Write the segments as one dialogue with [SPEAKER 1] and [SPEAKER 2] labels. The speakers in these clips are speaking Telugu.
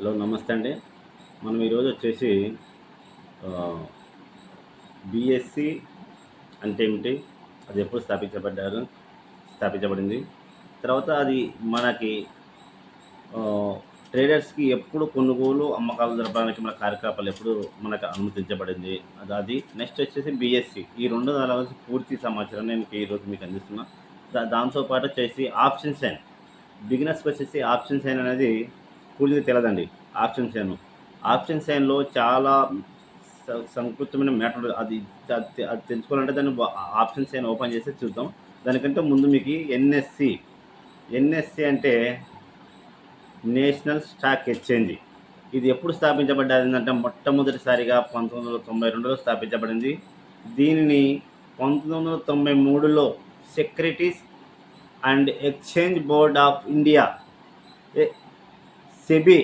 [SPEAKER 1] హలో నమస్తే అండి. మనం ఈరోజు వచ్చేసి ఆహ్, బీఎస్సీ అంటే ఏమిటి? అది ఎప్పుడు స్థాపించబడింది. తర్వాత అది మనకి ఆహ్, ట్రేడర్స్‌కి ఎప్పుడు కొనుగోలు, అమ్మకాలు జరపడానికి మన కార్యకలాపాలు ఎప్పుడు మనకు అనుమతించబడింది. అది నెక్స్ట్ వచ్చేసి బీఎస్సీ. ఈ 2 దాని గురించి పూర్తి సమాచారం నేను ఈరోజు మీకు అందిస్తున్నా. దాంతో పాటు వచ్చేసి ఆప్షన్ సైన్. బిగినర్స్‌కి వచ్చేసి ఆప్షన్ సైన్ అనేది పూర్తిగా తెలదండి. Option chain. ఆప్షన్ సైన్‌లో చాలా సంక్లిష్టమైన మ్యాటర్ ఉంటది. అది తెలుసుకోవాలంటే దాన్ని ఆప్షన్ సైన్ ఓపెన్ చేసి చూద్దాం. దానికంటే ముందు మీకు ఎన్ఎస్‌సి. ఎన్ఎస్‌సి అంటే నేషనల్ స్టాక్ ఎక్స్‌చేంజ్. ఇది ఎప్పుడు స్థాపించబడ్డదంటే మొట్టమొదటిసారిగా 1992లో స్థాపించబడింది. దీనిని 1993లో securities and exchange board of India a SEBI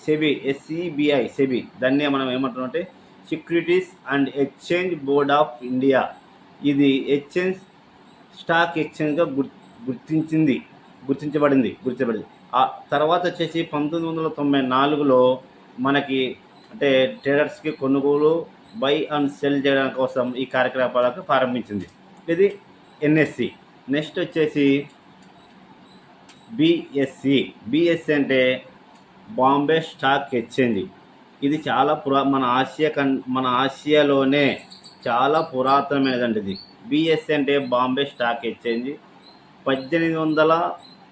[SPEAKER 1] SEBI SEBI SEBI దాన్నే మనం ఏమంటున్నామంటే securities and exchange board of India. ఇది ఎక్స్చేంజ్ స్టాక్ ఎక్స్చేంజ్గా గుర్తించబడింది. ఆ తర్వాత వచ్చేసి 1994లో మనకి అంటే ట్రేడర్స్కి కొనుగోలు బై అండ్ సెల్ చేయడం కోసం ఈ కార్యకలాపాలకు ప్రారంభించింది. ఇది ఎన్ఎస్సి. నెక్స్ట్ వచ్చేసి బీఎస్సి. బీఎస్సి అంటే బాంబే స్టాక్ ఎక్స్చేంజ్. ఇది చాలా మన ఆసియాలోనే చాలా పురాతనమైనదండి ఇది. బీఎస్సి అంటే బాంబే స్టాక్ ఎక్స్చేంజ్ 1800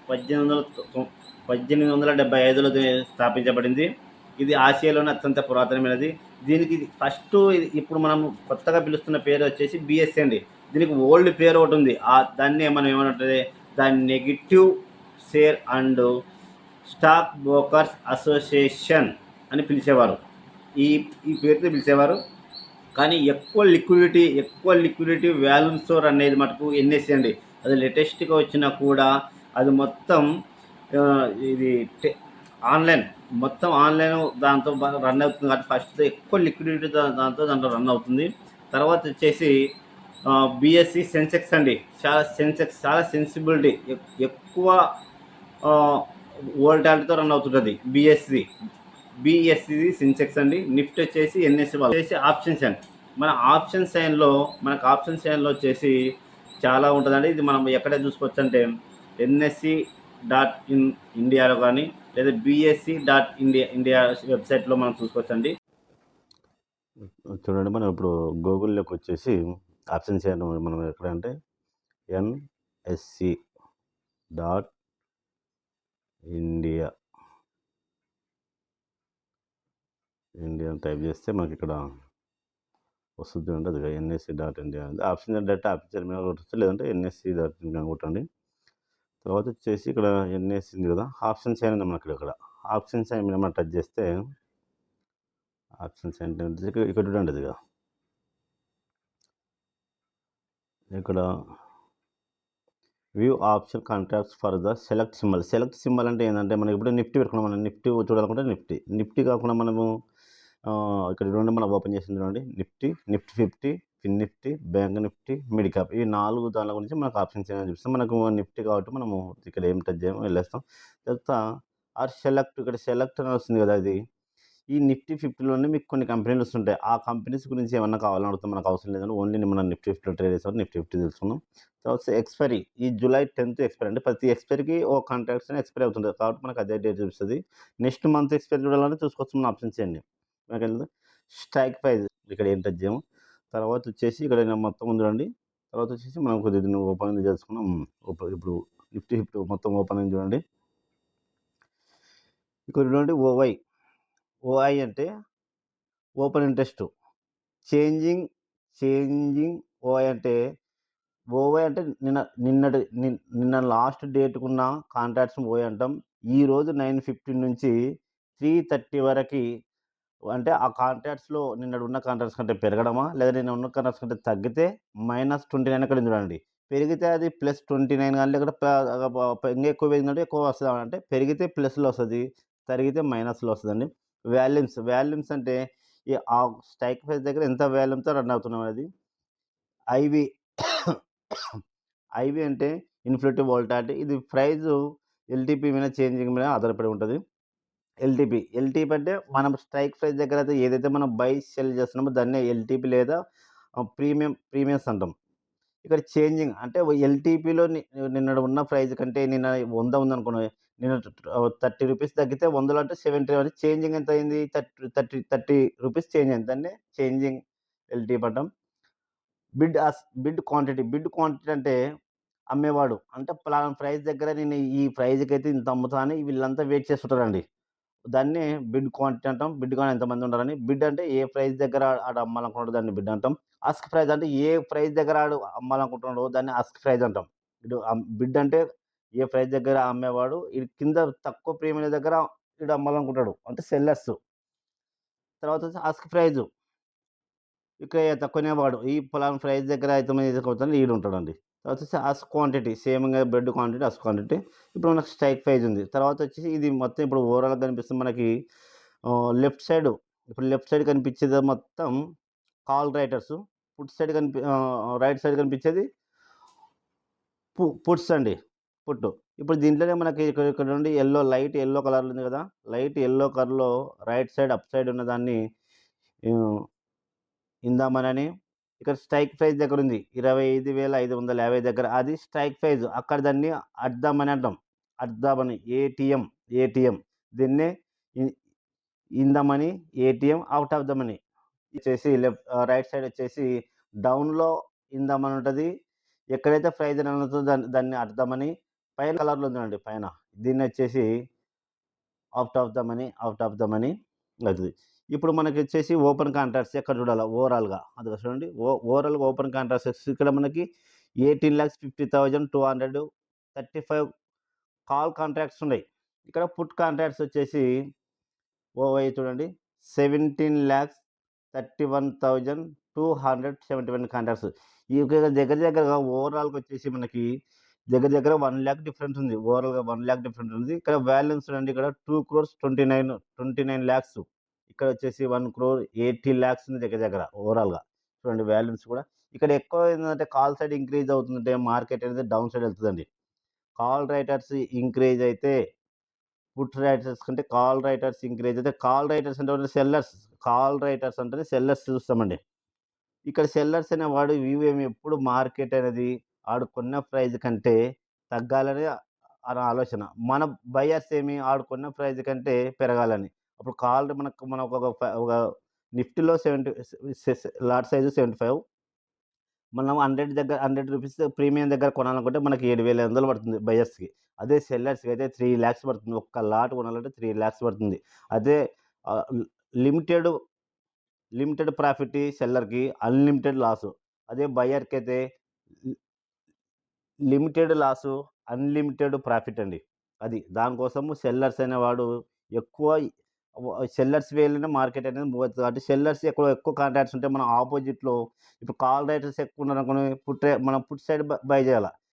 [SPEAKER 1] 1875లో స్థాపించబడింది. ఇది ఆసియాలోనే అత్యంత పురాతనమైనది. దీనికి ఫస్ట్ ఇప్పుడు మనం కొత్తగా పిలుస్తున్న పేరు వచ్చేసి బీఎస్సీ అండి. దీనికి ఓల్డ్ పేరు ఒకటి ఉంది. దాన్నే మనం ఏమంటే దాని negative share and stock brokers association అని పిలిచేవారు. ఈ ఈ పేరుతో పిలిచేవారు. కానీ ఎక్కువ లిక్విడిటీ వాల్యూమ్స్‌తో రన్ అయ్యేది మటుకు ఎన్ఎస్‌సి అండి. అది లేటెస్ట్‌గా వచ్చినా కూడా అది మొత్తం ఇది ఆన్‌లైన్ మొత్తం ఆన్‌లైన్ దాంతో రన్ అవుతుంది కాబట్టి ఫస్ట్ ఎక్కువ లిక్విడిటీ దాంట్లో రన్ అవుతుంది. తర్వాత వచ్చేసి బీఎస్‌సి సెన్సెక్స్ అండి. చాలా సెన్సిబిలిటీ ఎక్కువ ఆహ్, వోల్టాలిటీతో రన్ అవుతుంటది బీఎస్‌సి. బీఎస్‌సి సెన్సెక్స్ అండి. నిఫ్టీ వచ్చేసి ఎన్ఎస్‌సి వాళ్ళు వచ్చేసి ఆప్షన్ సైన్. మనకు ఆప్షన్ సైన్‌లో వచ్చేసి చాలా ఉంటదండి. ఇది మనం ఎక్కడ చూసుకోవచ్చంటే ఎన్ఎస్‌సి డాట్ ఇన్ ఇండియాలో కానీ లేదా బీఎస్‌సి డాట్ ఇండియా వెబ్‌సైట్‌లో మనం చూసుకోవచ్చండి. చూడండి మనం ఇప్పుడు గూగుల్‌లోకి వచ్చేసి ఆప్షన్ సైన్ మనం ఎక్కడంటే ఎన్ఎస్‌సి డాట్ ఇండియా అని టైప్ చేస్తే మనకి ఇక్కడ వస్తుంది చూడండి. అది ఎన్ఎస్‌సి డాట్ ఇండియా ఉంది. ఆప్షన్ డైరెక్ట్ ఆఫీసర్ మీద కొట్టొచ్చు, లేదంటే ఎన్ఎస్‌సి డాట్ ఇన్ అని కొట్టండి. తర్వాత వచ్చేసి ఇక్కడ ఎన్ఎస్‌సి ఉంది కదా, ఆప్షన్ సైన్ ఉంది మనకి ఇక్కడ. ఆప్షన్ సైన్ మీద మనం టచ్ చేస్తే ఆప్షన్ సైన్ ఇక్కడ చూడండి. ఇదిగా ఇక్కడ view option contracts for the select symbol. Select symbol అంటే ఏంటంటే మనం ఇప్పుడు నిఫ్టీ పెట్టుకున్నాం. మనం నిఫ్టీ చూడాలనుకుంటే నిఫ్టీ కాకుండా మనము ఇక్కడ చూడండి, మనం ఓపెన్ చేసింది చూడండి. Nifty 50, fin Nifty, bank Nifty, mid cap, ఈ 4 దానిల గురించి మనకు ఆప్షన్స్ ఏమైనా చూపిస్తాం. మనకు నిఫ్టీ కాబట్టి మనము ఇక్కడ ఏం టచ్ చేయము, వెళ్ళేస్తాం. తర్వాత సెలెక్ట్, ఇక్కడ సెలెక్ట్ అని వస్తుంది కదా, ఇది ఈ నిఫ్టీ 50లోనే మీకు కొన్ని కంపెనీలు వస్తుంటాయి. ఆ కంపెనీస్ గురించి ఏమన్నా కావాలని అడిగితే మనకు అవసరం లేదండి. ఓన్లీ మనం నిఫ్టీ 50లో ట్రేడ్ చేసాం, నిఫ్టీ 50 తెలుసుకున్నాం. తర్వాత ఎక్స్‌పైరీ ఈ జూలై 10th ఎక్స్‌పైరీ, అంటే ప్రతి ఎక్స్‌పైరీకి ఓ కాంట్రాక్ట్స్ ఎక్స్‌పైరీ అవుతుంటది. కాబట్టి మనకు అదే డేట్ చూపిస్తది. నెక్స్ట్ మంత్ ఎక్స్‌పైరీ చూడాలంటే చూసుకోవచ్చు మన ఆప్షన్స్ అన్నీ. మనకెళ్ళి స్ట్రైక్ ప్రైస్ ఇక్కడ ఏం టచ్ చేయము. తర్వాత వచ్చేసి ఇక్కడ మొత్తం ఉంది చూడండి. తర్వాత వచ్చేసి మనం కొద్దిగా దీన్ని ఓపెన్ చేసుకున్నాం. ఇప్పుడు నిఫ్టీ 50 మొత్తం ఓపెన్ అయింది చూడండి. ఇక్కడ చూడండి ఓఐ అంటే ఓపెన్ ఇంట్రెస్ట్. చేంజింగ్ చేంజింగ్ ఓఐ అంటే నిన్న లాస్ట్ డేట్‌కున్న కాంట్రాక్ట్స్‌ని ఓఐ అంటాం. ఈరోజు 9:15 నుంచి 3:30 వరకి, అంటే ఆ కాంట్రాక్ట్స్‌లో నిన్నటి ఉన్న కాంట్రాక్ట్స్ కంటే పెరగడమా, లేదా నిన్న ఉన్న కాంట్రాక్ట్స్ కంటే తగ్గితే -29 అక్కడ ఉంది చూడండి. పెరిగితే అది +29 గాని, లేకపోతే ఇంకా ఎక్కువ పెరిగిందంటే ఎక్కువ వస్తదా అంటే, పెరిగితే ప్లస్‌లో వస్తది, తరిగితే మైనస్‌లో వస్తదండి. వాల్యూమ్స్ అంటే ఆ స్ట్రైక్ ప్రైస్ దగ్గర ఎంత వాల్యూమ్‌తో రన్ అవుతున్నాం అనేది. ఐవి ఐవి అంటే ఇన్‌ఫ్లేటివ్ వోల్టాలిటీ. ఇది ప్రైజు ఎల్‌టీపీ మీద చేంజింగ్ మీద ఆధారపడి ఉంటది. ఎల్టీపీ అంటే మనం స్ట్రైక్ ప్రైస్ దగ్గర అయితే ఏదైతే మనం బై సెల్ చేస్తున్నామో దాన్నే ఎల్టీపీ లేదా ప్రీమియమ్స్ అంటాం. ఇక్కడ చేంజింగ్ అంటే ఎల్టీపీలో నిన్న ఉన్న ప్రైస్ కంటే నిన్న 100 ఉందనుకోండి. నిన్న రూ. 30 తగ్గితే 100లో అంటే 70 అని చేంజింగ్ ఎంత అయింది? 30 రూపీస్ చేంజ్ అయింది. దాన్నే చేంజింగ్ ఎల్టీపీ అంటాం. బిడ్ క్వాంటిటీ అంటే అమ్మేవాడు. అంటే పలానా ప్రైస్ దగ్గర నేను ఈ ప్రైస్‌కైతే ఇంత అమ్ముతా అని వీళ్ళంతా వెయిట్ చేస్తుంటారండి. దాన్ని బిడ్ క్వాంటిటీ అంటాం. బిడ్ కాని ఎంతమంది ఉన్నారని. బిడ్ అంటే ఏ ప్రైస్ దగ్గర ఆడు అమ్మాలనుకుంటాడో దాన్ని బిడ్ అంటాం. ఆస్క్ ప్రైస్ అంటే ఏ ప్రైస్ దగ్గర ఆడు అమ్మాలనుకుంటున్నాడో దాన్ని ఆస్క్ ప్రైస్ అంటాం. బిడ్ అంటే ఏ ప్రైస్ దగ్గర అమ్మేవాడు ఇది కింద తక్కువ ప్రీమియం దగ్గర ఈడు అమ్మాలనుకుంటాడు. అంటే సెల్లర్స్. తర్వాత వచ్చి ఆస్క్ ప్రైస్. ఇక్కడ కొనేవాడు ఈ పలానా ప్రైస్ దగ్గర ఎంతమంది తీసుకొస్తాడో ఈడుంటాడండి. తర్వాత వచ్చేసి ఆస్క్ క్వాంటిటీ సేమ్‌గా బెడ్ క్వాంటిటీ, ఆస్క్ క్వాంటిటీ. ఇప్పుడు మనకు స్ట్రైక్ ప్రైస్ ఉంది. తర్వాత వచ్చేసి ఇది మొత్తం ఇప్పుడు ఓవరాల్‌గా కనిపిస్తుంది మనకి లెఫ్ట్ సైడ్ ఇప్పుడు లెఫ్ట్ సైడ్ కనిపించేది మొత్తం కాల్ రైటర్స్. రైట్ సైడ్ కనిపించేది పుట్స్ అండి. పుట్. ఇప్పుడు దీంట్లోనే మనకి ఇక్కడ నుండి లైట్ యెల్లో కలర్‌లో ఉంది కదా! లైట్ యెల్లో కలర్‌లో రైట్ సైడ్ అప్ సైడ్ ఉన్నదాన్ని ఆహ్, ఇందామనని ఇక్కడ స్ట్రైక్ ప్రైస్ దగ్గరుంది. 25,550 దగ్గర అది స్ట్రైక్ ప్రైస్. అక్కడ దాన్ని అట్ అంటాం. ఏటీఎం. దీన్నే ఇ in the money, ATM, out of the money. Right side వచ్చేసి డౌన్‌లో ఇన్ ద మనీ ఉంటది. ఎక్కడైతే ప్రైస్ అని ఉంటదో దాన్ని అట్ ద మనీ. పైన కలర్‌లో ఉందండి పైన. దీన్నొచ్చేసి ఔట్ ఆఫ్ ద మనీ అది. ఇప్పుడు మనకొచ్చేసి ఓపెన్ కాంట్రాక్ట్స్ ఎక్కడ చూడాలా ఓవరాల్‌గా. అదిగో చూడండి. ఓవరాల్‌గా ఓపెన్ కాంట్రాక్ట్స్ ఇక్కడ మనకి 18,50,235 కాల్ కాంట్రాక్ట్స్ ఉన్నాయి. ఇక్కడ పుట్ కాంట్రాక్ట్స్ వచ్చేసి ఓవైపు చూడండి 17,31,271 కాంట్రాక్ట్స్. దగ్గర దగ్గరగా ఓవరాల్‌గా వచ్చేసి మనకి దగ్గర దగ్గర 1,00,000 డిఫరెన్స్ ఉంది. ఓవరాల్‌గా 1,00,000 డిఫరెన్స్ ఉంది. ఇక్కడ వాల్యూమ్స్ చూడండి ఇక్కడ 2,29 లాక్స్. ఇక్కడ వచ్చేసి 1,80 లాక్స్ ఉంది దగ్గర దగ్గర ఓవరాల్‌గా. చూడండి వాల్యూమ్స్ కూడా. ఇక్కడ ఎక్కువ ఏందంటే కాల్ సైడ్ ఇంక్రీజ్ అవుతుంటే మార్కెట్ అనేది డౌన్ సైడ్ వెళ్తదండి. కాల్ రైటర్స్ ఇంక్రీజ్ అయితే పుట్ రైటర్స్ కంటే కాల్ రైటర్స్ ఇంక్రీజ్ అయితే కాల్ రైటర్స్ అంటే ఎవరు? సెల్లర్స్. కాల్ రైటర్స్ అంటేనే సెల్లర్స్ చూస్తామండి. ఇక్కడ సెల్లర్స్ అనేవాడు ఎప్పుడు మార్కెట్ అనేది ఆడు కొన్న ప్రైస్ కంటే తగ్గాలని ఆలోచన. మన బయర్స్ ఆడు కొన్న ప్రైస్ కంటే పెరగాలని. అప్పుడు మనం ఒక నిఫ్టీలో లాట్ సైజు 75 మనం 100 రూపీస్ ప్రీమియం దగ్గర కొనాలనుకుంటే మనకి 7,500 పడుతుంది బయర్స్‌కి. అదే సెల్లర్స్‌కి అయితే 3,00,000 పడుతుంది. ఒక్క లాట్ కొనాలంటే 3,00,000 పడుతుంది. అదే ఆహ్, లిమిటెడ్ లిమిటెడ్ ప్రాఫిట్ సెల్లర్‌కి, అన్‌లిమిటెడ్ లాసు. అదే బయర్‌కైతే లి లిమిటెడ్ లాసు, అన్‌లిమిటెడ్ ప్రాఫిట్ అండి. అది. దానికోసము సెల్లర్స్ అనేవాడు ఎక్కువ సెల్లర్స్ వేలోనే మార్కెట్ అనేది మూవ్ అవుతది. కాబట్టి సెల్లర్స్ ఎక్కువ కాంట్రాక్ట్స్ ఉంటే మనం ఆపోజిట్‌లో ఇప్పుడు కాల్ రైటర్స్ ఎక్కువ ఉన్నారనుకోండి మనం పుట్ సైడ్ బై చేయాల.